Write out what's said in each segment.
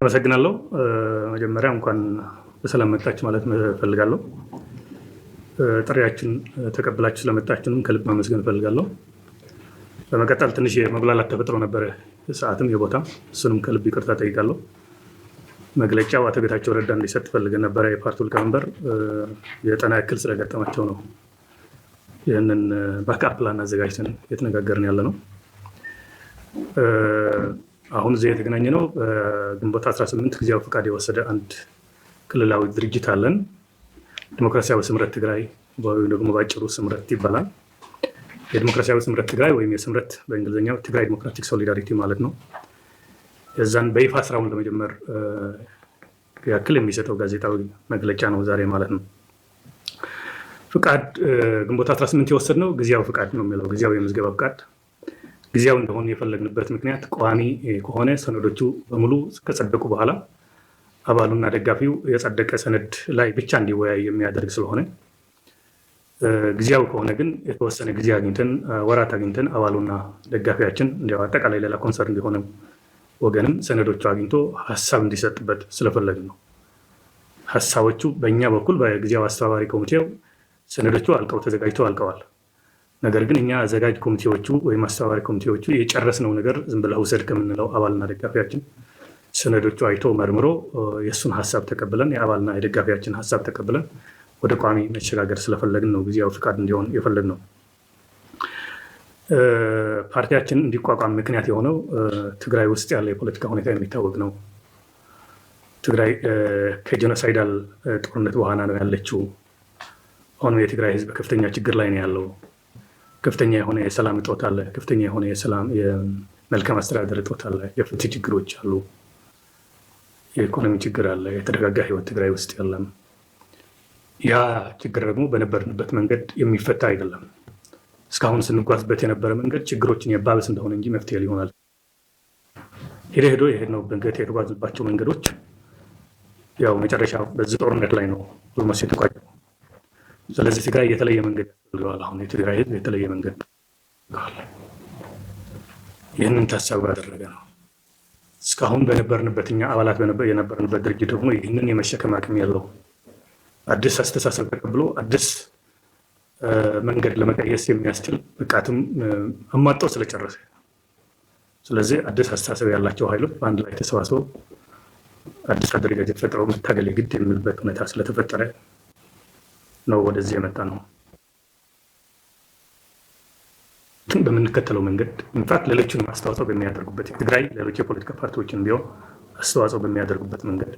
አመሰግናለሁ። መጀመሪያ እንኳን በሰላም መጣችሁ ማለት እፈልጋለሁ። ጥሪያችን ተቀብላችሁ ስለመጣችሁንም ከልብ ማመስገን እፈልጋለሁ። በመቀጠል ትንሽ የመጉላላት ተፈጥሮ ነበረ፣ ሰዓትም የቦታም፣ እሱንም ከልብ ይቅርታ ጠይቃለሁ። መግለጫው አቶ ጌታቸው ረዳ እንዲሰጥ ፈልገን ነበረ። የፓርቲው ሊቀመንበር የጤና እክል ስለገጠማቸው ነው ይህንን ባክአፕ ፕላን አዘጋጅተን የተነጋገርን ያለ ነው። አሁን እዚህ የተገናኘ ነው ግንቦት 18 ጊዜያዊ ፈቃድ የወሰደ አንድ ክልላዊ ድርጅት አለን። ዲሞክራሲያዊ ስምረት ትግራይ ወይም ደግሞ ባጭሩ ስምረት ይባላል። የዲሞክራሲያዊ ስምረት ትግራይ ወይም የስምረት በእንግሊዝኛው ትግራይ ዲሞክራቲክ ሶሊዳሪቲ ማለት ነው። የዛን በይፋ ስራውን ለመጀመር ያክል የሚሰጠው ጋዜጣዊ መግለጫ ነው ዛሬ ማለት ነው። ፍቃድ ግንቦት 18 የወሰድነው ጊዜያዊ ፍቃድ ነው የሚለው ጊዜያዊ የምዝገባ ፍቃድ ጊዜያዊ እንደሆነ የፈለግንበት ምክንያት ቋሚ ከሆነ ሰነዶቹ በሙሉ ከጸደቁ በኋላ አባሉና ደጋፊው የጸደቀ ሰነድ ላይ ብቻ እንዲወያይ የሚያደርግ ስለሆነ፣ ጊዜያዊ ከሆነ ግን የተወሰነ ጊዜ አግኝተን ወራት አግኝተን አባሉና ደጋፊያችን እንዲያው አጠቃላይ ሌላ ኮንሰርን እንዲሆነ ወገንም ሰነዶቹ አግኝቶ ሀሳብ እንዲሰጥበት ስለፈለግን ነው። ሀሳቦቹ በእኛ በኩል በጊዜያዊ አስተባባሪ ኮሚቴው ሰነዶቹ አልቀው ተዘጋጅተው አልቀዋል። ነገር ግን እኛ አዘጋጅ ኮሚቴዎቹ ወይም አስተባባሪ ኮሚቴዎቹ የጨረስነው ነገር ዝም ብለህ ውሰድ ከምንለው አባልና ደጋፊያችን ሰነዶቹ አይቶ መርምሮ የእሱን ሀሳብ ተቀብለን የአባልና የደጋፊያችን ሀሳብ ተቀብለን ወደ ቋሚ መሸጋገር ስለፈለግን ነው ጊዜያዊ ፍቃድ እንዲሆን የፈለግነው። ፓርቲያችን እንዲቋቋም ምክንያት የሆነው ትግራይ ውስጥ ያለ የፖለቲካ ሁኔታ የሚታወቅ ነው። ትግራይ ከጄኖሳይዳል ጦርነት በኋላ ነው ያለችው። አሁንም የትግራይ ሕዝብ ከፍተኛ ችግር ላይ ነው ያለው። ከፍተኛ የሆነ የሰላም እጦት አለ። ከፍተኛ የሆነ የመልካም አስተዳደር እጦት አለ። የፍትህ ችግሮች አሉ። የኢኮኖሚ ችግር አለ። የተረጋጋ ህይወት ትግራይ ውስጥ የለም። ያ ችግር ደግሞ በነበርንበት መንገድ የሚፈታ አይደለም። እስካሁን ስንጓዝበት የነበረ መንገድ ችግሮችን የባበስ እንደሆነ እንጂ መፍትሄ ሊሆናል ሄዶ የሄድነው መንገድ የተጓዝባቸው መንገዶች ያው መጨረሻ በዚህ ጦርነት ላይ ነው ኦልሞስት የተቋጨው። ስለዚህ ትግራይ የተለየ መንገድ ያስፈልገዋል። አሁን የትግራይ ህዝብ የተለየ መንገድ ይህንን ታሳቢ ያደረገ ነው። እስካሁን በነበርንበት እኛ አባላት የነበርንበት ድርጅት ደግሞ ይህንን የመሸከም አቅም ያለው አዲስ አስተሳሰብ ተቀብሎ አዲስ መንገድ ለመቀየስ የሚያስችል ብቃትም አሟጠው ስለጨረሰ፣ ስለዚህ አዲስ አስተሳሰብ ያላቸው ኃይሎች በአንድ ላይ ተሰባስበው አዲስ አደረጃጀት ፈጥረው መታገል የግድ የሚልበት ሁኔታ ስለተፈጠረ ነው ወደዚህ የመጣ ነው። በምንከተለው መንገድ ኢንፋክት ሌሎችን አስተዋጽኦ በሚያደርጉበት የትግራይ ሌሎች የፖለቲካ ፓርቲዎችን ቢሆን አስተዋጽኦ በሚያደርጉበት መንገድ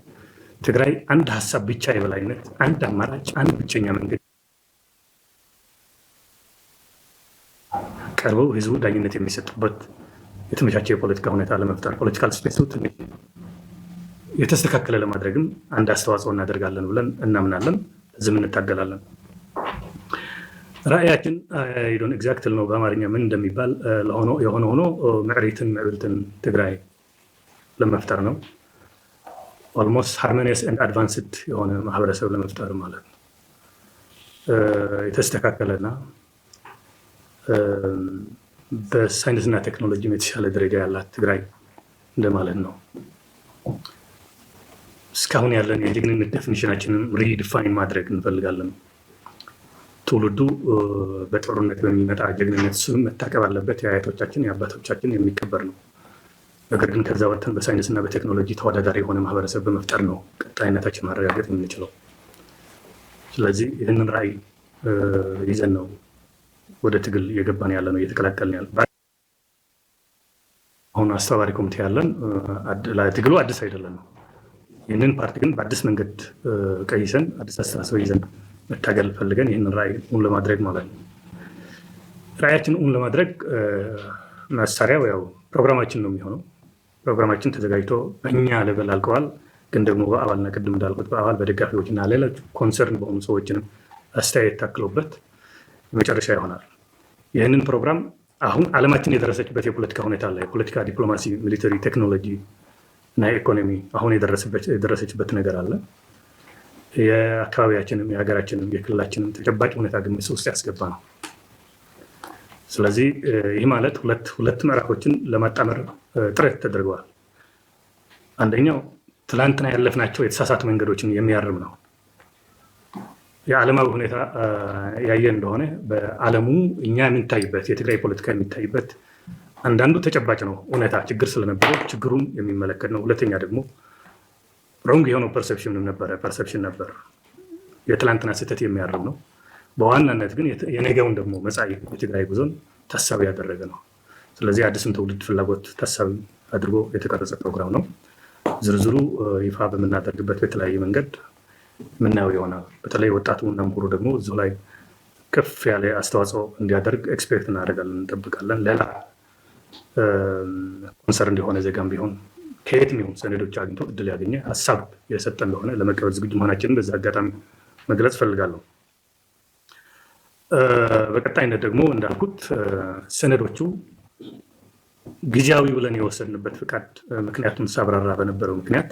ትግራይ አንድ ሀሳብ ብቻ የበላይነት፣ አንድ አማራጭ፣ አንድ ብቸኛ መንገድ ቀርበው ህዝቡ ዳኝነት የሚሰጡበት የተመቻቸ የፖለቲካ ሁኔታ ለመፍጠር ፖለቲካል ስፔሱ ትንሽ የተስተካከለ ለማድረግም አንድ አስተዋጽኦ እናደርጋለን ብለን እናምናለን። እዚህም እንታገላለን። ራእያችን አይዶን ኤግዛክትል ነው በአማርኛ ምን እንደሚባል የሆነ ሆኖ ምዕብልትን ትግራይ ለመፍጠር ነው። ኦልሞስት ሃርሞኒየስ ኤንድ አድቫንስድ የሆነ ማህበረሰብ ለመፍጠር ማለት ነው። የተስተካከለና በሳይንስና ቴክኖሎጂም የተሻለ ደረጃ ያላት ትግራይ እንደማለት ነው። እስካሁን ያለን የጀግንነት ዴፊኒሽናችንን ሪዲፋይን ማድረግ እንፈልጋለን። ትውልዱ በጦርነት በሚመጣ ጀግንነት ስም መታቀብ አለበት። የአያቶቻችን የአባቶቻችን የሚከበር ነው። ነገር ግን ከዛ ወጥተን በሳይንስና በቴክኖሎጂ ተወዳዳሪ የሆነ ማህበረሰብ በመፍጠር ነው ቀጣይነታችን ማረጋገጥ የምንችለው። ስለዚህ ይህንን ራዕይ ይዘን ነው ወደ ትግል እየገባን ያለ ነው፣ እየተቀላቀልን ያለ። አሁን አስተባባሪ ኮሚቴ ያለን ትግሉ አዲስ አይደለም ነው። ይህንን ፓርቲ ግን በአዲስ መንገድ ቀይሰን አዲስ አስተሳሰብ ይዘን መታገል ፈልገን ይህንን ራዕይ እውን ለማድረግ ማለት ነው። ራዕያችን እውን ለማድረግ መሳሪያው ያው ፕሮግራማችን ነው የሚሆነው። ፕሮግራማችን ተዘጋጅቶ በእኛ ሌቨል አልቀዋል። ግን ደግሞ በአባልና ቅድም እንዳልኩት በአባል በደጋፊዎችና ሌሎች ኮንሰርን በሆኑ ሰዎችንም አስተያየት ታክሎበት መጨረሻ ይሆናል። ይህንን ፕሮግራም አሁን ዓለማችን የደረሰችበት የፖለቲካ ሁኔታ አለ። የፖለቲካ ዲፕሎማሲ፣ ሚሊተሪ፣ ቴክኖሎጂ እና ኢኮኖሚ አሁን የደረሰችበት ነገር አለ። የአካባቢያችንም የሀገራችንም የክልላችንም ተጨባጭ ሁኔታ ግምት ውስጥ ያስገባ ነው። ስለዚህ ይህ ማለት ሁለት ምዕራፎችን ለማጣመር ጥረት ተደርገዋል። አንደኛው ትላንትና ያለፍናቸው የተሳሳቱ መንገዶችን የሚያርም ነው። የዓለማዊ ሁኔታ ያየ እንደሆነ በዓለሙ እኛ የምንታይበት የትግራይ ፖለቲካ የሚታይበት አንዳንዱ ተጨባጭ ነው እውነታ ችግር ስለነበረ ችግሩን የሚመለከት ነው። ሁለተኛ ደግሞ ሮንግ የሆነው ፐርሰፕሽን ነበር የትላንትና ስህተት የሚያርም ነው። በዋናነት ግን የነገውን ደግሞ መጻኢ የትግራይ ጉዞን ታሳቢ ያደረገ ነው። ስለዚህ አዲሱን ትውልድ ፍላጎት ታሳቢ አድርጎ የተቀረጸ ፕሮግራም ነው። ዝርዝሩ ይፋ በምናደርግበት በተለያየ መንገድ ምናየው ይሆናል። በተለይ ወጣቱ እና ምሁሩ ደግሞ እዚሁ ላይ ከፍ ያለ አስተዋጽኦ እንዲያደርግ ኤክስፔክት እናደርጋለን፣ እንጠብቃለን። ሌላ ኮንሰርን እንደሆነ ዜጋም ቢሆን ከየትም ይሁን ሰነዶች አግኝቶ እድል ያገኘ ሀሳብ የሰጠ እንደሆነ ለመቀበል ዝግጁ መሆናችንን በዚህ አጋጣሚ መግለጽ ፈልጋለሁ። በቀጣይነት ደግሞ እንዳልኩት ሰነዶቹ ጊዜያዊ ብለን የወሰድንበት ፍቃድ ምክንያቱም ሳብራራ በነበረው ምክንያት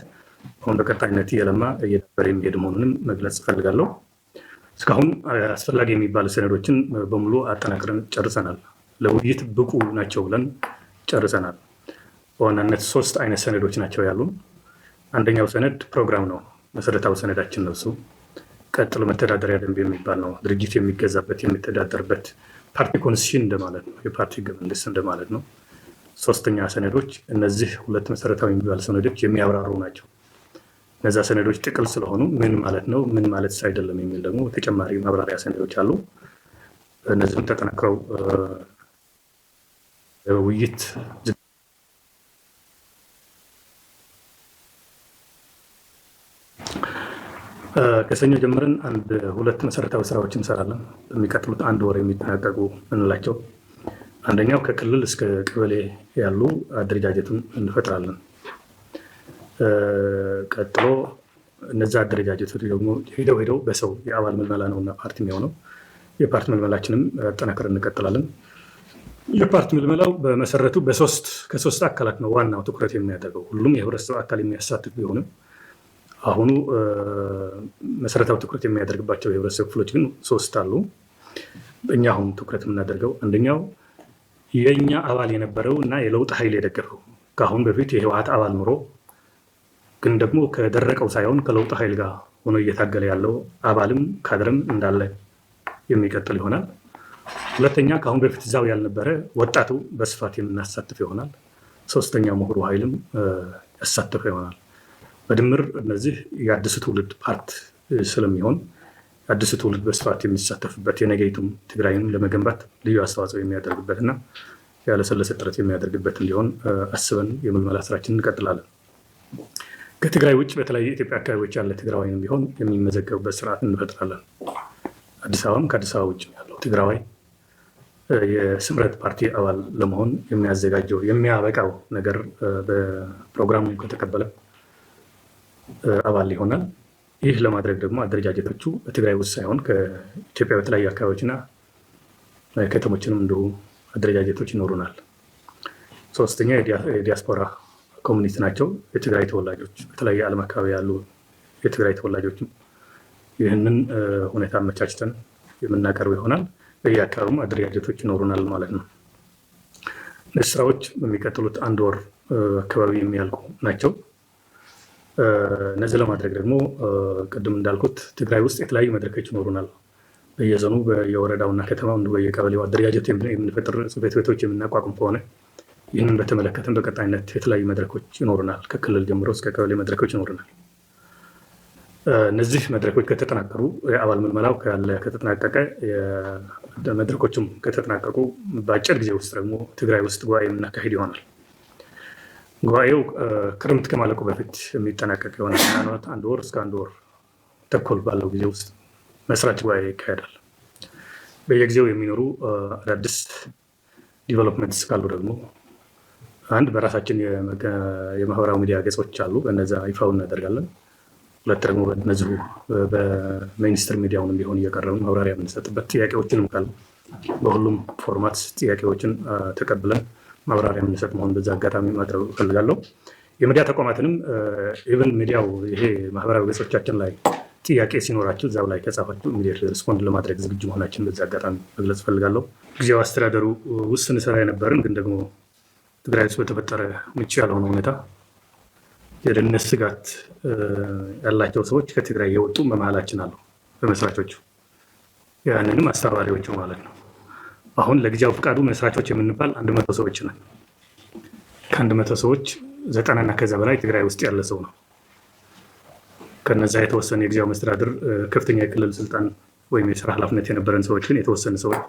አሁን በቀጣይነት እየለማ እየዳበረ የሚሄድ መሆኑንም መግለጽ ፈልጋለሁ። እስካሁን አስፈላጊ የሚባሉ ሰነዶችን በሙሉ አጠናክረን ጨርሰናል። ለውይይት ብቁ ናቸው ብለን ጨርሰናል። በዋናነት 3 አይነት ሰነዶች ናቸው ያሉን። አንደኛው ሰነድ ፕሮግራም ነው፣ መሰረታዊ ሰነዳችን ነው እሱ። ቀጥሎ መተዳደሪያ ደንብ የሚባል ነው፣ ድርጅት የሚገዛበት የሚተዳደርበት ፓርቲ ኮንስቲቱሽን እንደማለት ነው፣ የፓርቲ ህገ መንግስት እንደማለት ነው። 3ኛ ሰነዶች እነዚህ 2 መሰረታዊ የሚባሉ ሰነዶች የሚያብራሩ ናቸው። እነዛ ሰነዶች ጥቅል ስለሆኑ ምን ማለት ነው ምን ማለት አይደለም የሚል ደግሞ ተጨማሪ ማብራሪያ ሰነዶች አሉ። እነዚህም ተጠናክረው ውይይት ከሰኞ ጀምረን 2 መሰረታዊ ስራዎች እንሰራለን። በሚቀጥሉት 1 ወር የሚጠናቀቁ እንላቸው። አንደኛው ከክልል እስከ ቀበሌ ያሉ አደረጃጀቱን እንፈጥራለን። ቀጥሎ እነዛ አደረጃጀቶች ደግሞ ሄደው በሰው የአባል መልመላ ነውና ፓርቲ የሚሆነው የፓርቲ መልመላችንም አጠናክረን እንቀጥላለን። የፓርቲ መልመላው በመሰረቱ ከ3 አካላት ነው ዋናው ትኩረት የሚያደርገው። ሁሉም የህብረተሰብ አካል የሚያሳትፍ ቢሆንም አሁኑ መሰረታዊ ትኩረት የሚያደርግባቸው የህብረተሰብ ክፍሎች ግን 3 አሉ። እኛ አሁን ትኩረት የምናደርገው አንደኛው የኛ አባል የነበረው እና የለውጥ ኃይል የደገፈው ከአሁን በፊት የህወሓት አባል ኑሮ ግን ደግሞ ከደረቀው ሳይሆን ከለውጥ ኃይል ጋር ሆኖ እየታገለ ያለው አባልም ካድረም እንዳለ የሚቀጥል ይሆናል። ሁለተኛ ከአሁን በፊት እዛው ያልነበረ ወጣቱ በስፋት የምናሳትፍ ይሆናል። 3ኛ ምሁሩ ኃይልም ያሳተፈ ይሆናል። በድምር እነዚህ የአዲሱ ትውልድ ፓርት ስለሚሆን አዲሱ ትውልድ በስፋት የሚሳተፍበት የነገይቱም ትግራይን ለመገንባት ልዩ አስተዋጽኦ የሚያደርግበትና ያለሰለሰ ጥረት የሚያደርግበት እንዲሆን አስበን የምልመላ ስራችንን እንቀጥላለን። ከትግራይ ውጭ በተለያዩ የኢትዮጵያ አካባቢዎች ያለ ትግራዋይንም ቢሆን የሚመዘገብበት ስርዓት እንፈጥራለን። አዲስ አበባም ከአዲስ አበባ ውጭ ያለው ትግራዋይ የስምረት ፓርቲ አባል ለመሆን የሚያዘጋጀው የሚያበቃው ነገር በፕሮግራሙ ከተቀበለ አባል ይሆናል። ይህ ለማድረግ ደግሞ አደረጃጀቶቹ በትግራይ ውስጥ ሳይሆን ከኢትዮጵያ በተለያዩ አካባቢዎችና ከተሞችንም እንዲሁ አደረጃጀቶች ይኖሩናል። 3ኛ የዲያስፖራ ኮሚኒቲ ናቸው። የትግራይ ተወላጆች በተለያየ ዓለም አካባቢ ያሉ የትግራይ ተወላጆችም ይህንን ሁኔታ አመቻችተን የምናቀርብ ይሆናል። በየአካባቢውም አደረጃጀቶች ይኖሩናል ማለት ነው። እነዚህ ስራዎች በሚቀጥሉት 1 ወር አካባቢ የሚያልቁ ናቸው። እነዚህ ለማድረግ ደግሞ ቅድም እንዳልኩት ትግራይ ውስጥ የተለያዩ መድረኮች ይኖሩናል። በየዞኑ በየወረዳውና ከተማው እንዲሁ በየቀበሌው አደረጃጀት የምንፈጥር ጽሕፈት ቤቶች የምናቋቁም ከሆነ ይህንን በተመለከተም በቀጣይነት የተለያዩ መድረኮች ይኖሩናል። ከክልል ጀምሮ እስከ ቀበሌ መድረኮች ይኖሩናል። እነዚህ መድረኮች ከተጠናቀሩ የአባል ምልመላው ከተጠናቀቀ መድረኮችም ከተጠናቀቁ በአጭር ጊዜ ውስጥ ደግሞ ትግራይ ውስጥ ጉባኤ የምናካሄድ ይሆናል። ጉባኤው ክረምት ከማለቁ በፊት የሚጠናቀቅ የሆነ 1 ወር እስከ 1 ወር ተኩል ባለው ጊዜ ውስጥ መስራች ጉባኤ ይካሄዳል። በየጊዜው የሚኖሩ አዳዲስ ዲቨሎፕመንትስ ካሉ ደግሞ አንድ በራሳችን የማህበራዊ ሚዲያ ገጾች አሉ፣ በነዛ ይፋው እናደርጋለን። 2 ደግሞ በነዚሁ በሚኒስትር ሚዲያውንም ቢሆን እየቀረብን ማብራሪያ የምንሰጥበት ጥያቄዎችንም ካሉ በሁሉም ፎርማት ጥያቄዎችን ተቀብለን ማብራሪያ የምንሰጥ መሆን በዛ አጋጣሚ ማድረግ እፈልጋለሁ። የሚዲያ ተቋማትንም ኢቨን ሚዲያው ይሄ ማህበራዊ ገጾቻችን ላይ ጥያቄ ሲኖራችሁ እዛው ላይ ከጻፋችሁ ኢሚዲየት ሪስፖንድ ለማድረግ ዝግጁ መሆናችን በዛ አጋጣሚ መግለጽ እፈልጋለሁ። ጊዜው አስተዳደሩ ውስን ስራ የነበርን ግን ደግሞ ትግራይ ውስጥ በተፈጠረ ምቹ ያልሆነ ሁኔታ የደህንነት ስጋት ያላቸው ሰዎች ከትግራይ የወጡ በመሀላችን አሉ፣ በመስራቾቹ ያንንም አስተባባሪዎቹ ማለት ነው። አሁን ለጊዜያዊ ፍቃዱ መስራቾች የምንባል 100 ሰዎች ነን። ከ100 ሰዎች 90 እና ከዛ በላይ ትግራይ ውስጥ ያለ ሰው ነው። ከነዛ የተወሰነ የጊዜያዊ መስተዳድር ከፍተኛ የክልል ስልጣን ወይም የስራ ኃላፊነት የነበረን ሰዎች ግን የተወሰነ ሰዎች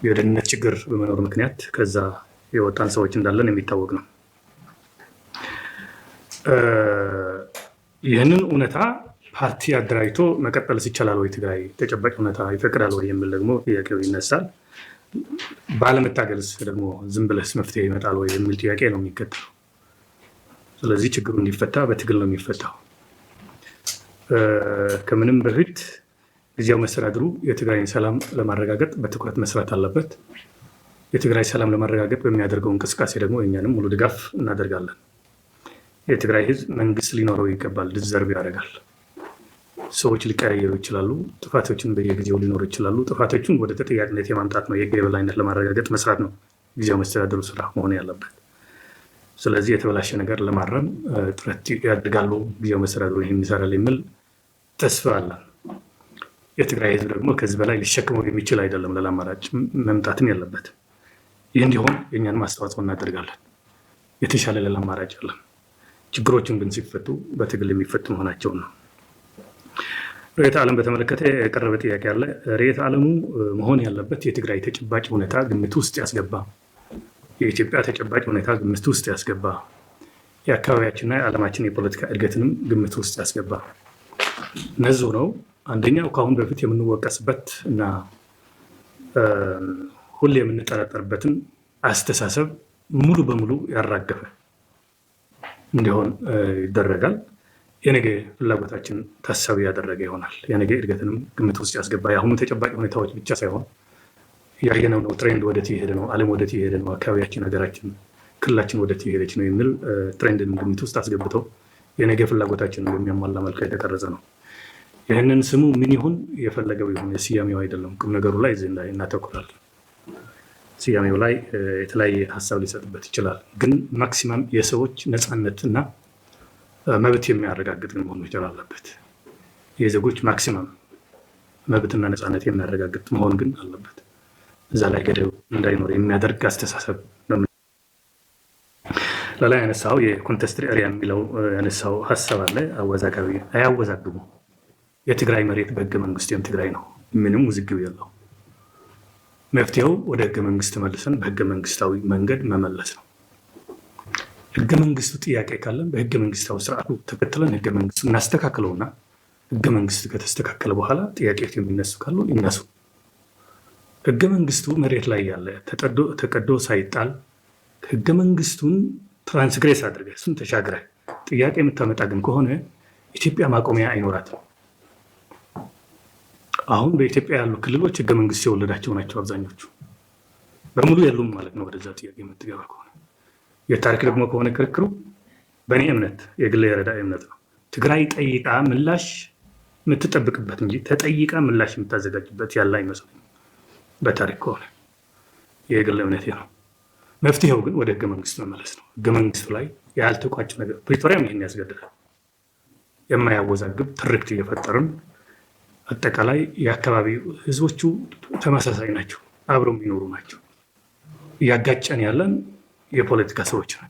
የደህንነት ችግር በመኖሩ ምክንያት ከዛ የወጣን ሰዎች እንዳለን የሚታወቅ ነው። ይህንን እውነታ ፓርቲ አደራጅቶ መቀጠልስ ይቻላል ወይ? ትግራይ ተጨባጭ እውነታ ይፈቅዳል ወይ የሚል ደግሞ ጥያቄው ይነሳል። ባለመታገልስ ደግሞ ዝም ብለስ መፍትሄ ይመጣል ወይ የሚል ጥያቄ ነው የሚከተለው። ስለዚህ ችግሩ እንዲፈታ በትግል ነው የሚፈታው። ከምንም በፊት ጊዜያዊ መስተዳድሩ የትግራይን ሰላም ለማረጋገጥ በትኩረት መስራት አለበት። የትግራይ ሰላም ለማረጋገጥ በሚያደርገው እንቅስቃሴ ደግሞ እኛንም ሙሉ ድጋፍ እናደርጋለን። የትግራይ ህዝብ መንግስት ሊኖረው ይገባል። ዲዘርቭ ያደርጋል። ሰዎች ሊቀያየሩ ይችላሉ። ጥፋቶችን በየጊዜው ሊኖሩ ይችላሉ። ጥፋቶችን ወደ ተጠያቂነት የማምጣት ነው፣ የህግ የበላይነት ለማረጋገጥ መስራት ነው ጊዜያዊ መስተዳድሩ ስራ መሆን ያለበት። ስለዚህ የተበላሸ ነገር ለማረም ጥረት ያደርጋሉ። ጊዜያዊ መስተዳድሩ ይህን ይሰራል የሚል ተስፋ አለን። የትግራይ ህዝብ ደግሞ ከዚህ በላይ ሊሸክመው የሚችል አይደለም። ሌላ አማራጭ መምጣትም ያለበት። ይህ እንዲሆን የእኛንም አስተዋጽኦ እናደርጋለን። የተሻለ ሌላ አማራጭ አለን። ችግሮችን ግን ሲፈቱ በትግል የሚፈቱ መሆናቸውን ነው። ርዕዮተ ዓለም በተመለከተ የቀረበ ጥያቄ አለ። ርዕዮተ ዓለሙ መሆን ያለበት የትግራይ ተጨባጭ ሁኔታ ግምት ውስጥ ያስገባ፣ የኢትዮጵያ ተጨባጭ ሁኔታ ግምት ውስጥ ያስገባ፣ የአካባቢያችንና የዓለማችን የፖለቲካ እድገትንም ግምት ውስጥ ያስገባ ነዙ ነው። አንደኛው ከአሁን በፊት የምንወቀስበት እና ሁሌ የምንጠረጠርበትን አስተሳሰብ ሙሉ በሙሉ ያራገፈ እንዲሆን ይደረጋል። የነገ ፍላጎታችን ታሳቢ ያደረገ ይሆናል። የነገ እድገትንም ግምት ውስጥ ያስገባ፣ የአሁኑ ተጨባጭ ሁኔታዎች ብቻ ሳይሆን ያየነው ነው። ትሬንድ ወደት እየሄደ ነው፣ ዓለም ወደት እየሄደ ነው፣ አካባቢያችን፣ ሀገራችን፣ ክልላችን ወደት እየሄደች ነው የሚል ትሬንድን ግምት ውስጥ አስገብተው የነገ ፍላጎታችንን የሚያሟላ መልኩ የተቀረጸ ነው። ይህንን ስሙ ምን ይሁን የፈለገው ይሁን የስያሜው አይደለም። ቁም ነገሩ ላይ እዚህ ላይ እናተኩራለን። ስያሜው ላይ የተለያየ ሀሳብ ሊሰጥበት ይችላል። ግን ማክሲማም የሰዎች ነፃነትና መብት የሚያረጋግጥ መሆን መቻል አለበት። የዜጎች ማክሲማም መብትና ነፃነት የሚያረጋግጥ መሆን ግን አለበት። እዛ ላይ ገደብ እንዳይኖር የሚያደርግ አስተሳሰብ ነው። ሌላ ያነሳው የኮንቴስት ኤሪያ የሚለው ያነሳው ሀሳብ አለ። አወዛጋቢ አያወዛግቡ። የትግራይ መሬት በህገ መንግስት የትግራይ ነው። ምንም ውዝግብ የለው። መፍትሄው ወደ ህገ መንግስት መልሰን በህገ መንግስታዊ መንገድ መመለስ ነው። ህገ መንግስቱ ጥያቄ ካለን በህገ መንግስታዊ ስርዓቱ ተከትለን ህገ መንግስቱ እናስተካክለውና ህገ መንግስቱ ከተስተካከለ በኋላ ጥያቄዎች የሚነሱ ካሉ ይነሱ። ህገ መንግስቱ መሬት ላይ ያለ ተቀዶ ሳይጣል ህገ መንግስቱን ትራንስግሬስ አድርገህ እሱን ተሻግረህ ጥያቄ የምታመጣ ግን ከሆነ ኢትዮጵያ ማቆሚያ አይኖራትም። አሁን በኢትዮጵያ ያሉ ክልሎች ህገ መንግስት የወለዳቸው ናቸው። አብዛኞቹ በሙሉ የሉም ማለት ነው። ወደዛ ጥያቄ የምትገባ ከሆነ የታሪክ ደግሞ ከሆነ ክርክሩ በእኔ እምነት የግል የረዳ እምነት ነው። ትግራይ ጠይቃ ምላሽ የምትጠብቅበት እንጂ ተጠይቃ ምላሽ የምታዘጋጅበት ያለ አይመስለኝም። በታሪክ ከሆነ የግል እምነቴ ነው። መፍትሄው ግን ወደ ህገ መንግስት መመለስ ነው። ህገ መንግስቱ ላይ ያልተቋጨ ነገር ፕሪቶሪያም ይህን ያስገድዳል። የማያወዛግብ ትርክት እየፈጠርን አጠቃላይ የአካባቢ ህዝቦቹ ተመሳሳይ ናቸው፣ አብረው የሚኖሩ ናቸው። እያጋጨን ያለን የፖለቲካ ሰዎች ነን።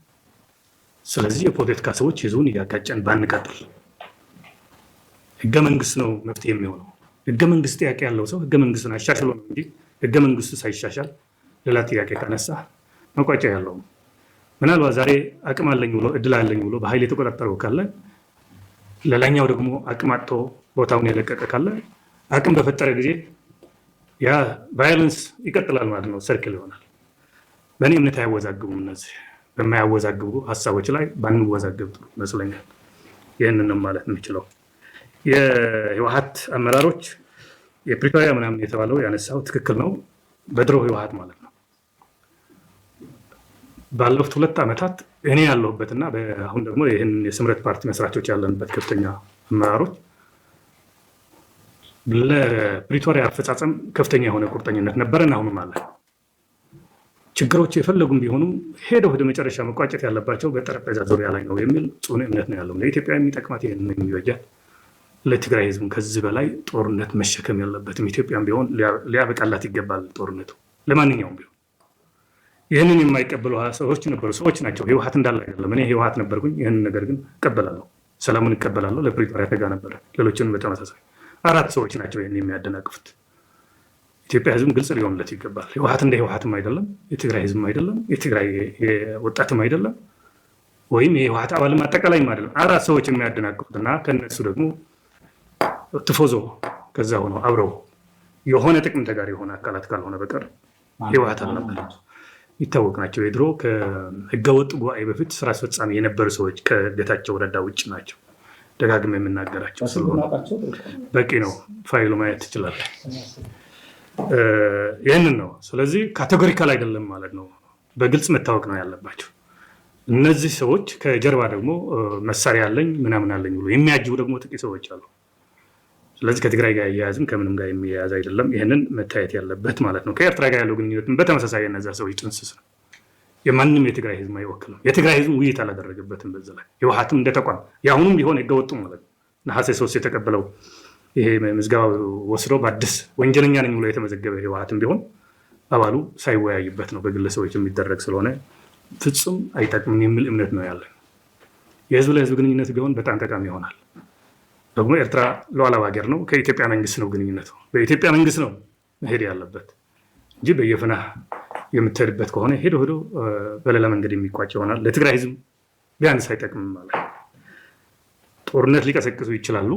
ስለዚህ የፖለቲካ ሰዎች ህዝቡን እያጋጨን ባንቀጥል ህገ መንግስት ነው መፍትሄ የሚሆነው። ህገ መንግስት ጥያቄ ያለው ሰው ህገ መንግስቱን አሻሽሎ ነው እንጂ ህገ መንግስቱ ሳይሻሻል ሌላ ጥያቄ ካነሳ መቋጫ ያለው። ምናልባት ዛሬ አቅም አለኝ ብሎ እድል አለኝ ብሎ በኃይል የተቆጣጠረው ካለ ሌላኛው ደግሞ አቅም አጥቶ ቦታውን የለቀቀ ካለ አቅም በፈጠረ ጊዜ ያ ቫዮለንስ ይቀጥላል ማለት ነው፣ ሰርክል ይሆናል። በእኔ እምነት አያወዛግቡም። እነዚህ በማያወዛግቡ ሀሳቦች ላይ ባንወዛግብ ጥሩ ይመስለኛል። ይህንን ማለት የምችለው የህወሓት አመራሮች የፕሪቶሪያ ምናምን የተባለው ያነሳው ትክክል ነው። በድሮ ህወሓት ማለት ነው። ባለፉት 2 ዓመታት እኔ ያለሁበትና አሁን ደግሞ ይህን የስምረት ፓርቲ መስራቾች ያለንበት ከፍተኛ አመራሮች ለፕሪቶሪያ አፈጻጸም ከፍተኛ የሆነ ቁርጠኝነት ነበረን። አሁንም አለ። ችግሮች የፈለጉም ቢሆኑ ሄደው ወደ መጨረሻ መቋጨት ያለባቸው በጠረጴዛ ዙሪያ ላይ ነው የሚል ጽኑ እምነት ነው ያለው። ለኢትዮጵያ የሚጠቅማት ይሄን ነው የሚበጃት። ለትግራይ ህዝብ ከዚህ በላይ ጦርነት መሸከም የለበትም። ኢትዮጵያም ቢሆን ሊያበቃላት ይገባል ጦርነቱ ለማንኛውም ቢሆን። ይህንን የማይቀበሉ ሰዎች ነበሩ፣ ሰዎች ናቸው። ህወሓት እንዳለ አይደለም። እኔ ህወሓት ነበርኩኝ። ይህንን ነገር ግን እቀበላለሁ፣ ሰላሙን እቀበላለሁ። ለፕሪቶሪያ ተጋ ነበረ፣ ሌሎችንም በተመሳሳይ 4 ሰዎች ናቸው ይህን የሚያደናቅፉት። ኢትዮጵያ ህዝብ ግልጽ ሊሆንለት ይገባል። ህወሓት እንደ ህወሓትም አይደለም፣ የትግራይ ህዝብም አይደለም፣ የትግራይ ወጣትም አይደለም፣ ወይም የህወሓት አባልም አጠቃላይም አይደለም። 4 ሰዎች የሚያደናቅፉትና ከነሱ ደግሞ ትፎዞ ከዛ ሆኖ አብረው የሆነ ጥቅም ተጋሪ የሆነ አካላት ካልሆነ በቀር ህወሓት አልነበረ ይታወቅ ናቸው። የድሮ ከህገወጥ ጉባኤ በፊት ስራ አስፈጻሚ የነበሩ ሰዎች ከጌታቸው ረዳ ውጭ ናቸው። ደጋግመ የምናገራቸው ስለሆነ በቂ ነው። ፋይሉ ማየት ትችላለህ። ይህንን ነው። ስለዚህ ካቴጎሪካል አይደለም ማለት ነው። በግልጽ መታወቅ ነው ያለባቸው። እነዚህ ሰዎች ከጀርባ ደግሞ መሳሪያ አለኝ ምናምን አለኝ ብሎ የሚያጅቡ ደግሞ ጥቂት ሰዎች አሉ። ስለዚህ ከትግራይ ጋር እያያዝም ከምንም ጋር የሚያያዝ አይደለም። ይህንን መታየት ያለበት ማለት ነው። ከኤርትራ ጋር ያለው ግንኙነትም በተመሳሳይ እነዛ ሰዎች ጥንስስ ነው። የማንም የትግራይ ህዝብ አይወክልም። የትግራይ ህዝብ ውይይት አላደረገበትም። በዛ ላይ ህወሓትም እንደ ተቋም የአሁኑም ቢሆን ህገወጡ ማለት ነው ነሐሴ 3 የተቀበለው ይሄ ምዝገባ ወስዶ በአዲስ ወንጀለኛ ነኝ ብሎ የተመዘገበ ህወሓትም ቢሆን አባሉ ሳይወያይበት ነው በግለሰቦች የሚደረግ ስለሆነ ፍጹም አይጠቅምም የሚል እምነት ነው ያለን። የህዝብ ለህዝብ ግንኙነት ቢሆን በጣም ጠቃሚ ይሆናል። ደግሞ ኤርትራ ሉዓላዊ ሀገር ነው። ከኢትዮጵያ መንግስት ነው ግንኙነቱ። በኢትዮጵያ መንግስት ነው መሄድ ያለበት እንጂ በየፍናህ የምትሄድበት ከሆነ ሄዶ በሌላ መንገድ የሚቋጭ ይሆናል። ለትግራይ ህዝብ ቢያንስ አይጠቅምም ማለት ነው። ጦርነት ሊቀሰቅሱ ይችላሉ።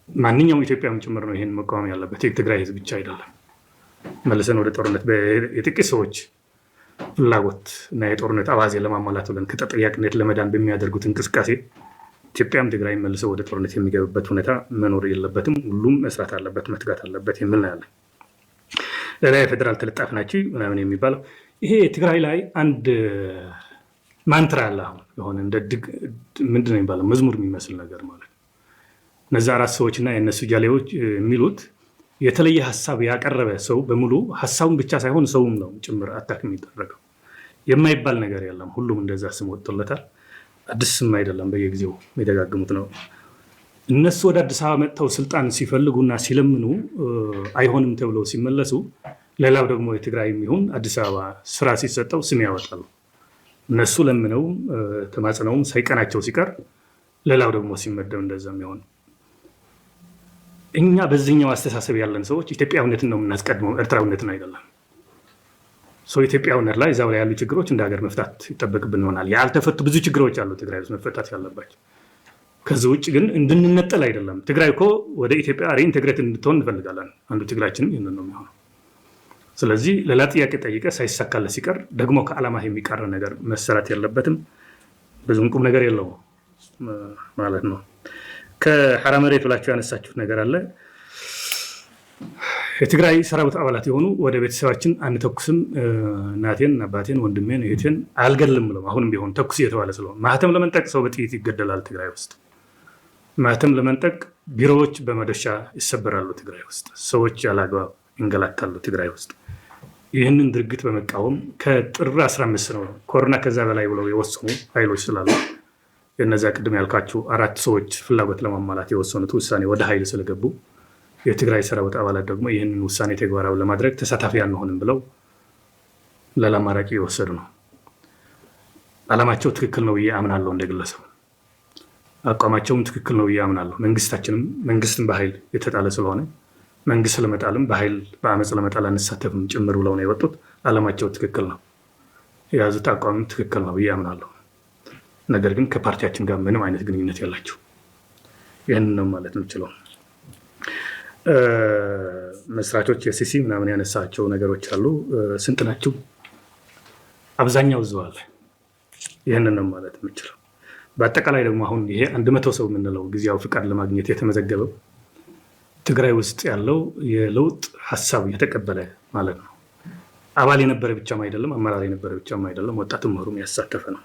ማንኛውም ኢትዮጵያም ጭምር ነው ይሄን መቃወም ያለበት። የትግራይ ህዝብ ብቻ አይደለም። መልሰን ወደ ጦርነት የጥቂት ሰዎች ፍላጎት እና የጦርነት አባዜ ለማሟላት ብለን ከተጠያቂነት ለመዳን በሚያደርጉት እንቅስቃሴ ኢትዮጵያም ትግራይ መልሰው ወደ ጦርነት የሚገቡበት ሁኔታ መኖር የለበትም። ሁሉም መስራት አለበት፣ መትጋት አለበት የሚል ነው ያለን። ሌላ የፌዴራል ተለጣፊ ናቸው ምናምን የሚባለው ይሄ ትግራይ ላይ አንድ ማንትራ አለ። አሁን የሆነ እንደ ምንድን ነው የሚባለው መዝሙር የሚመስል ነገር ማለት ነው። እነዚ 4 ሰዎች እና የእነሱ ጃሌዎች የሚሉት የተለየ ሀሳብ ያቀረበ ሰው በሙሉ ሀሳቡን ብቻ ሳይሆን ሰውም ነው ጭምር አታክ የሚደረገው። የማይባል ነገር የለም። ሁሉም እንደዛ ስም ወጥቶለታል። አዲስ ስም አይደለም፣ በየጊዜው የሚደጋግሙት ነው። እነሱ ወደ አዲስ አበባ መጥተው ስልጣን ሲፈልጉና ሲለምኑ አይሆንም ተብለው ሲመለሱ፣ ሌላው ደግሞ የትግራይ የሚሆን አዲስ አበባ ስራ ሲሰጠው ስም ያወጣሉ። እነሱ ለምነውም ተማጽነውም ሳይቀናቸው ሲቀር ሌላው ደግሞ ሲመደብ እንደዛ የሚሆን። እኛ በዚህኛው አስተሳሰብ ያለን ሰዎች ኢትዮጵያዊነትን ነው የምናስቀድመው፣ ኤርትራዊነትን አይደለም። ኢትዮጵያዊነት ላይ እዛው ላይ ያሉ ችግሮች እንደ ሀገር መፍታት ይጠበቅብን ይሆናል። ያልተፈቱ ብዙ ችግሮች አሉ ትግራይ ውስጥ መፈታት ያለባቸው። ከዚህ ውጭ ግን እንድንነጠል አይደለም። ትግራይ እኮ ወደ ኢትዮጵያ ሪኢንቴግሬት እንድትሆን እንፈልጋለን። አንዱ ትግራችንም ይህንን ነው የሚሆነው። ስለዚህ ሌላ ጥያቄ ጠይቀ ሳይሳካለ ሲቀር ደግሞ ከዓላማ የሚቃረ ነገር መሰራት የለበትም። ብዙም ቁም ነገር የለውም ማለት ነው። ከሐራ መሬት ብላችሁ ያነሳችሁት ነገር አለ። የትግራይ ሰራዊት አባላት የሆኑ ወደ ቤተሰባችን አንተኩስም፣ እናቴን፣ አባቴን፣ ወንድሜን፣ እህቴን አልገልም ብለው አሁንም ቢሆን ተኩስ እየተባለ ስለሆነ ማህተም ለመንጠቅ ሰው በጥይት ይገደላል ትግራይ ውስጥ። ማህተም ለመንጠቅ ቢሮዎች በመዶሻ ይሰበራሉ ትግራይ ውስጥ። ሰዎች ያላግባብ ይንገላታሉ ትግራይ ውስጥ። ይህንን ድርጊት በመቃወም ከጥር 15 ነው ኮሮና ከዛ በላይ ብለው የወሰኑ ኃይሎች ስላሉ የነዛ ቅድም ያልካችሁ 4 ሰዎች ፍላጎት ለማሟላት የወሰኑት ውሳኔ ወደ ኃይል ስለገቡ የትግራይ ሰራዊት አባላት ደግሞ ይህንን ውሳኔ ተግባራዊ ለማድረግ ተሳታፊ አንሆንም ብለው ሌላ አማራጭ የወሰዱ ነው። ዓላማቸው ትክክል ነው ብዬ አምናለሁ። እንደግለሰብ አቋማቸውም ትክክል ነው ብዬ አምናለሁ። መንግስትን በኃይል የተጣለ ስለሆነ መንግስት ለመጣልም በኃይል በአመፅ ለመጣል አንሳተፍም ጭምር ብለው ነው የወጡት። ዓላማቸው ትክክል ነው፣ የያዙት አቋም ትክክል ነው ብዬ አምናለሁ። ነገር ግን ከፓርቲያችን ጋር ምንም አይነት ግንኙነት የላቸው። ይህንን ነው ማለት የምችለው። መስራቾች የሲሲ ምናምን ያነሳቸው ነገሮች አሉ። ስንት ናቸው? አብዛኛው እዘዋል። ይህንን ነው ማለት የምችለው። በአጠቃላይ ደግሞ አሁን ይሄ 100 ሰው የምንለው ጊዜያዊ ፍቃድ ለማግኘት የተመዘገበው ትግራይ ውስጥ ያለው የለውጥ ሀሳብ የተቀበለ ማለት ነው። አባል የነበረ ብቻም አይደለም፣ አመራር የነበረ ብቻም አይደለም፣ ወጣትም ምሁሩም ያሳተፈ ነው።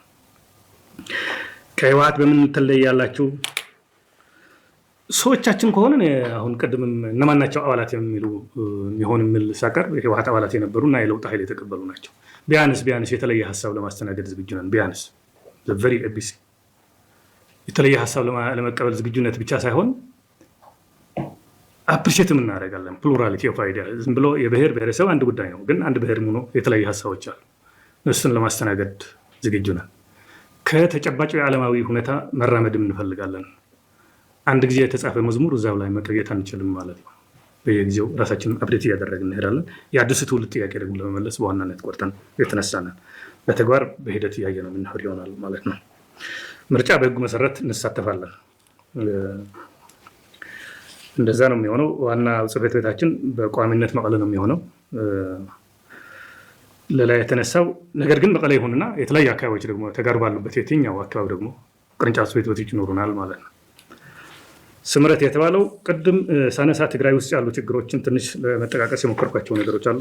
ከህወሓት በምን ተለያላችሁ? ሰዎቻችን ከሆነ አሁን ቀድምም እነማናቸው አባላት የሚሉ የሚሆን የሚል ሳቀርብ የህወሓት አባላት የነበሩና የለውጥ ኃይል የተቀበሉ ናቸው። ቢያንስ የተለየ ሀሳብ ለማስተናገድ ዝግጁ ነን። ቢያንስ ዘቨሪ ኤቢሲ የተለየ ሀሳብ ለመቀበል ዝግጁነት ብቻ ሳይሆን አፕሪሼትም እናደርጋለን። ፕሉራሊቲ ኦፍ አይዲያ ዝም ብሎ የብሔር ብሔረሰብ አንድ ጉዳይ ነው፣ ግን አንድ ብሔር ሆኖ የተለያዩ ሀሳቦች አሉ። እሱን ለማስተናገድ ዝግጁ ነን። ከተጨባጭ የዓለማዊ ሁኔታ መራመድም እንፈልጋለን። አንድ ጊዜ የተጻፈ መዝሙር እዛው ላይ መቀየት አንችልም ማለት ነው። በየጊዜው ራሳችንን አፕዴት እያደረግን እንሄዳለን። የአዲስ ትውልድ ጥያቄ ደግሞ ለመመለስ በዋናነት ቆርጠን የተነሳነን በተግባር በሂደት እያየ ነው የምንሄድ ይሆናል ማለት ነው። ምርጫ በህጉ መሰረት እንሳተፋለን። እንደዛ ነው የሚሆነው። ዋና ጽሕፈት ቤታችን በቋሚነት መቀለ ነው የሚሆነው። ሌላ የተነሳው ነገር ግን መቀለ ይሁንና የተለያዩ አካባቢዎች ደግሞ ተጋሩ ባሉበት የትኛው አካባቢ ደግሞ ቅርንጫፍ ጽሕፈት ቤቶች ይኖሩናል ማለት ነው። ስምረት የተባለው ቅድም ሳነሳ ትግራይ ውስጥ ያሉ ችግሮችን ትንሽ ለመጠቃቀስ የሞከርኳቸው ነገሮች አሉ።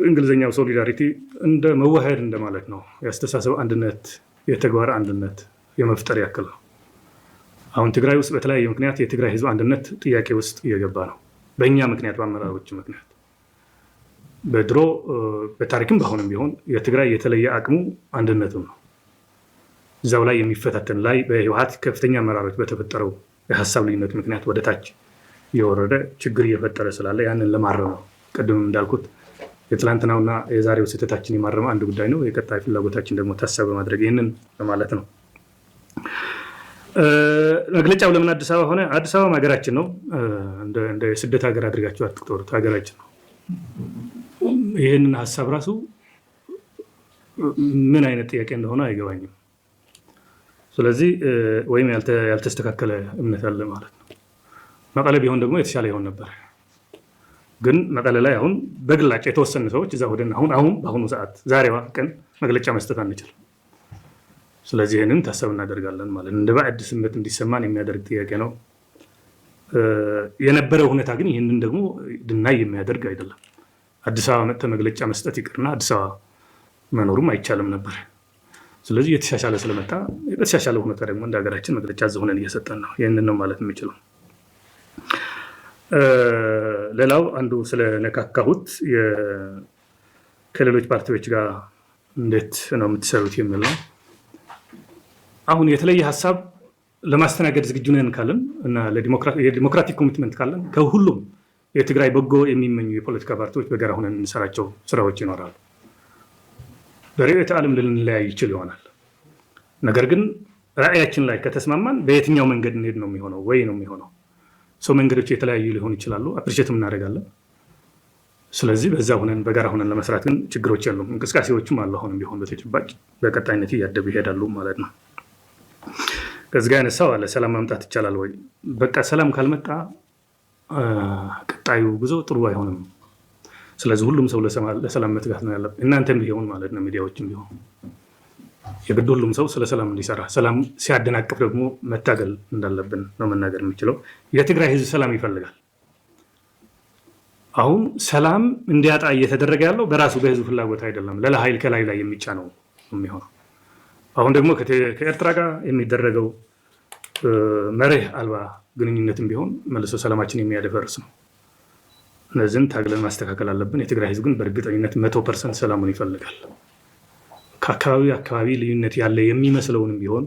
እንግሊዝኛው ሶሊዳሪቲ እንደ መዋሃድ እንደማለት ነው። የአስተሳሰብ አንድነት፣ የተግባር አንድነት የመፍጠር ያክል ነው። አሁን ትግራይ ውስጥ በተለያየ ምክንያት የትግራይ ህዝብ አንድነት ጥያቄ ውስጥ እየገባ ነው። በእኛ ምክንያት፣ በአመራሮች ምክንያት። በድሮ በታሪክም በአሁንም ቢሆን የትግራይ የተለየ አቅሙ አንድነቱ ነው። እዛው ላይ የሚፈታተን ላይ በህወሓት ከፍተኛ አመራሮች በተፈጠረው የሀሳብ ልዩነት ምክንያት ወደ ታች የወረደ ችግር እየፈጠረ ስላለ ያንን ለማረም ነው። ቅድም እንዳልኩት የትላንትናውና የዛሬው ስህተታችን የማረም አንድ ጉዳይ ነው። የቀጣይ ፍላጎታችን ደግሞ ታሳቢ በማድረግ ይህንን ማለት ነው። መግለጫው ለምን አዲስ አበባ ሆነ? አዲስ አበባ ሀገራችን ነው። እንደ ስደት ሀገር አድርጋችሁ አትቁጠሩት። ሀገራችን ነው። ይህንን ሀሳብ ራሱ ምን አይነት ጥያቄ እንደሆነ አይገባኝም። ስለዚህ ወይም ያልተስተካከለ እምነት አለ ማለት ነው። መቀለ ቢሆን ደግሞ የተሻለ ይሆን ነበር። ግን መቀለ ላይ አሁን በግላጭ የተወሰኑ ሰዎች እዛ ወደን በአሁኑ ሰዓት ዛሬዋ ቀን መግለጫ መስጠት አንችልም። ስለዚህ ይህንን ታሰብ እናደርጋለን ማለት እንደ ባዕድ ስሜት እንዲሰማን የሚያደርግ ጥያቄ ነው። የነበረው ሁኔታ ግን ይህንን ደግሞ ድናይ የሚያደርግ አይደለም። አዲስ አበባ መጥተህ መግለጫ መስጠት ይቅርና አዲስ አበባ መኖሩም አይቻልም ነበር። ስለዚህ የተሻሻለ ስለመጣ የተሻሻለ ሁኔታ ደግሞ እንደ ሀገራችን መግለጫ ሆነን እየሰጠን ነው። ይህንን ነው ማለት የሚችለው። ሌላው አንዱ ስለነካካሁት ከሌሎች ፓርቲዎች ጋር እንዴት ነው የምትሰሩት የሚል ነው። አሁን የተለየ ሀሳብ ለማስተናገድ ዝግጁ ነን ካለን እና የዲሞክራቲክ ኮሚትመንት ካለን ከሁሉም የትግራይ በጎ የሚመኙ የፖለቲካ ፓርቲዎች በጋራ ሆነን እንሰራቸው ስራዎች ይኖራሉ። በርዕዮተ ዓለም ልንለያይ ይችል ይሆናል። ነገር ግን ራዕያችን ላይ ከተስማማን በየትኛው መንገድ እንሄድ ነው የሚሆነው ወይ ነው የሚሆነው። ሰው መንገዶች የተለያዩ ሊሆኑ ይችላሉ። አፕሪሼትም እናደርጋለን። ስለዚህ በዛ ሆነን በጋራ ሆነን ለመስራት ግን ችግሮች የሉም። እንቅስቃሴዎችም አሉ። አሁንም ቢሆን በተጨባጭ በቀጣይነት እያደጉ ይሄዳሉ ማለት ነው። ከዚህ ጋር ያነሳው አለ ሰላም ማምጣት ይቻላል ወይ? በቃ ሰላም ካልመጣ ቀጣዩ ጉዞ ጥሩ አይሆንም። ስለዚህ ሁሉም ሰው ለሰላም መትጋት ነው ያለበት። እናንተም ቢሆን ማለት ነው፣ ሚዲያዎችም ቢሆን የግድ ሁሉም ሰው ስለ ሰላም እንዲሰራ፣ ሰላም ሲያደናቅፍ ደግሞ መታገል እንዳለብን ነው መናገር የሚችለው። የትግራይ ህዝብ ሰላም ይፈልጋል። አሁን ሰላም እንዲያጣ እየተደረገ ያለው በራሱ በህዝብ ፍላጎት አይደለም፣ ሌላ ኃይል ከላይ ላይ የሚጫነው የሚሆነው። አሁን ደግሞ ከኤርትራ ጋር የሚደረገው መርህ አልባ ግንኙነትም ቢሆን መልሶ ሰላማችን የሚያደፈርስ ነው። እነዚህን ታግለን ማስተካከል አለብን። የትግራይ ህዝብ ግን በእርግጠኝነት 100% ሰላሙን ይፈልጋል። ከአካባቢ ልዩነት ያለ የሚመስለውንም ቢሆን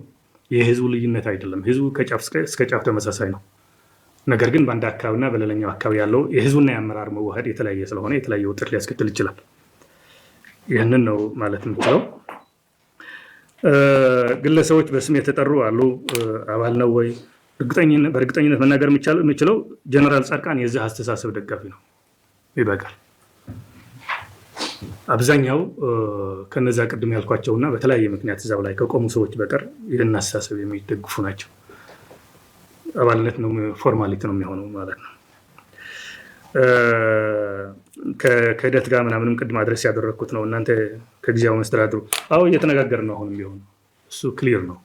የህዝቡ ልዩነት አይደለም። ህዝቡ ከጫፍ እስከ ጫፍ ተመሳሳይ ነው። ነገር ግን በአንድ አካባቢና በሌላኛው አካባቢ ያለው የህዝቡና የአመራር መዋሃድ የተለያየ ስለሆነ የተለያየ ውጥረት ሊያስከትል ይችላል። ይህንን ነው ማለት የምችለው። ግለሰቦች በስም የተጠሩ አሉ። አባል ነው ወይ? በእርግጠኝነት መናገር የምችለው ጀነራል ጻድቃን የዚህ አስተሳሰብ ደጋፊ ነው። ይበቃል። አብዛኛው ከነዛ ቅድም ያልኳቸውና በተለያየ ምክንያት እዛው ላይ ከቆሙ ሰዎች በቀር ይህን አስተሳሰብ የሚደግፉ ናቸው። አባልነት ነው ፎርማሊቲ ነው የሚሆነው ማለት ነው። ከሂደት ጋር ምናምንም ቅድም አድረስ ያደረግኩት ነው። እናንተ ከጊዜያዊ መስተዳድሩ እየተነጋገርን ነው። አሁንም ቢሆን እሱ ክሊር ነው።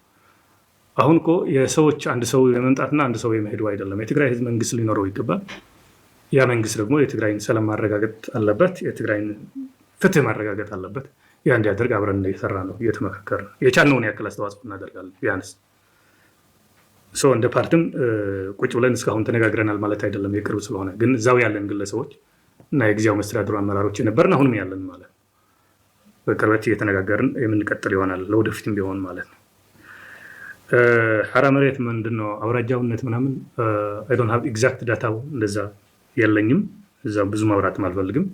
አሁን እኮ የሰዎች አንድ ሰው የመምጣትና አንድ ሰው የመሄዱ አይደለም። የትግራይ ህዝብ መንግስት ሊኖረው ይገባል። ያ መንግስት ደግሞ የትግራይን ሰላም ማረጋገጥ አለበት። የትግራይን ፍትህ ማረጋገጥ አለበት። ያ እንዲያደርግ አብረን እየሰራ ነው፣ እየተመካከርን ነው። የቻልነውን ያክል አስተዋጽኦ እናደርጋለን። ቢያንስ እንደ ፓርቲም ቁጭ ብለን እስካሁን ተነጋግረናል ማለት አይደለም፣ የቅርብ ስለሆነ ግን እዛው ያለን ግለሰቦች እና የጊዜያዊ መስተዳድሩ አመራሮች የነበርን አሁንም ያለን ማለት ነው። በቅርበት እየተነጋገርን የምንቀጥል ይሆናል ለወደፊትም ቢሆን ማለት ነው። ሐራ መሬት ምንድነው አውራጃውነት ምናምን አይ ዶንት ሃቭ ኤግዛክት ዳታው እንደዛ የለኝም። እዛ ብዙ ማውራትም አልፈልግም።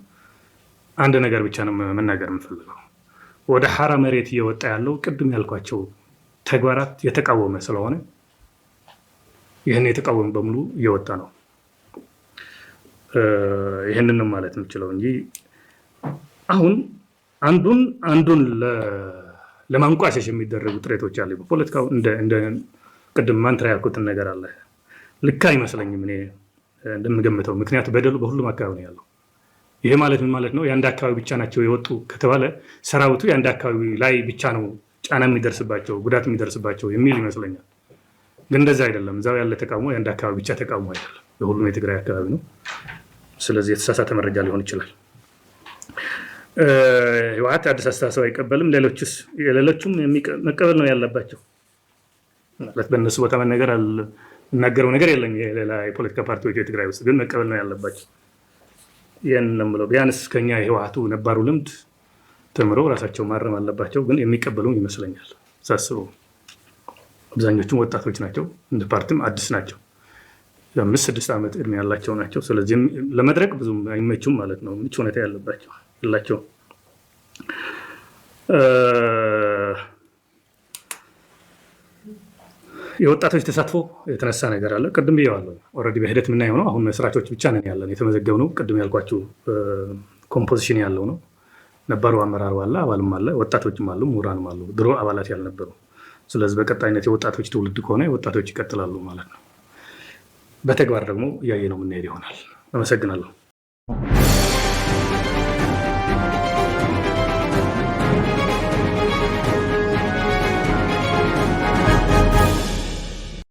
አንድ ነገር ብቻ ነው መናገር የምፈልገው። ወደ ሐራ መሬት እየወጣ ያለው ቅድም ያልኳቸው ተግባራት የተቃወመ ስለሆነ ይህን የተቃወመ በሙሉ እየወጣ ነው። ይህንን ነው ማለት የምችለው እንጂ አሁን አንዱን ለማንቋሸሽ የሚደረጉ ጥረቶች አሉ። በፖለቲካው እንደ ቅድም ማንትራ ያልኩትን ነገር አለ። ልክ አይመስለኝም እኔ እንደምገምተው። ምክንያቱ በደሉ በሁሉም አካባቢ ነው ያለው። ይሄ ማለት ምን ማለት ነው? የአንድ አካባቢ ብቻ ናቸው የወጡ ከተባለ ሰራዊቱ የአንድ አካባቢ ላይ ብቻ ነው ጫና የሚደርስባቸው ጉዳት የሚደርስባቸው የሚል ይመስለኛል። ግን እንደዛ አይደለም። እዛው ያለ ተቃውሞ የአንድ አካባቢ ብቻ ተቃውሞ አይደለም፣ የሁሉም የትግራይ አካባቢ ነው። ስለዚህ የተሳሳተ መረጃ ሊሆን ይችላል። ህወሓት አዲስ አስተሳሰብ አይቀበልም። ሌሎቹም መቀበል ነው ያለባቸው ማለት በእነሱ ቦታ የምናገረው ነገር የለም። የሌላ የፖለቲካ ፓርቲዎች የትግራይ ውስጥ ግን መቀበል ነው ያለባቸው። ይህን ነው ብለው ቢያንስ ከኛ የህወሓቱ ነባሩ ልምድ ተምረው ራሳቸው ማረም አለባቸው። ግን የሚቀበሉም ይመስለኛል ሳስበው። አብዛኞቹም ወጣቶች ናቸው፣ እንደ ፓርቲም አዲስ ናቸው፣ 5-6 ዓመት እድሜ ያላቸው ናቸው። ስለዚህ ለመድረክ ብዙም አይመቹም ማለት ነው። ምቹ ሁኔታ ያላቸው የወጣቶች ተሳትፎ የተነሳ ነገር አለ። ቅድም ብዬዋለሁ። ኦልሬዲ በሂደት የምናየው ነው። አሁን መስራቾች ብቻ ነን ያለን የተመዘገብነው። ቅድም ያልኳችሁ ኮምፖዚሽን ያለው ነው። ነባሩ አመራሩ አለ፣ አባልም አለ፣ ወጣቶችም አሉ፣ ምሁራንም አሉ፣ ድሮ አባላት ያልነበሩ። ስለዚህ በቀጣይነት የወጣቶች ትውልድ ከሆነ ወጣቶች ይቀጥላሉ ማለት ነው። በተግባር ደግሞ እያየ ነው የምንሄድ ይሆናል። አመሰግናለሁ።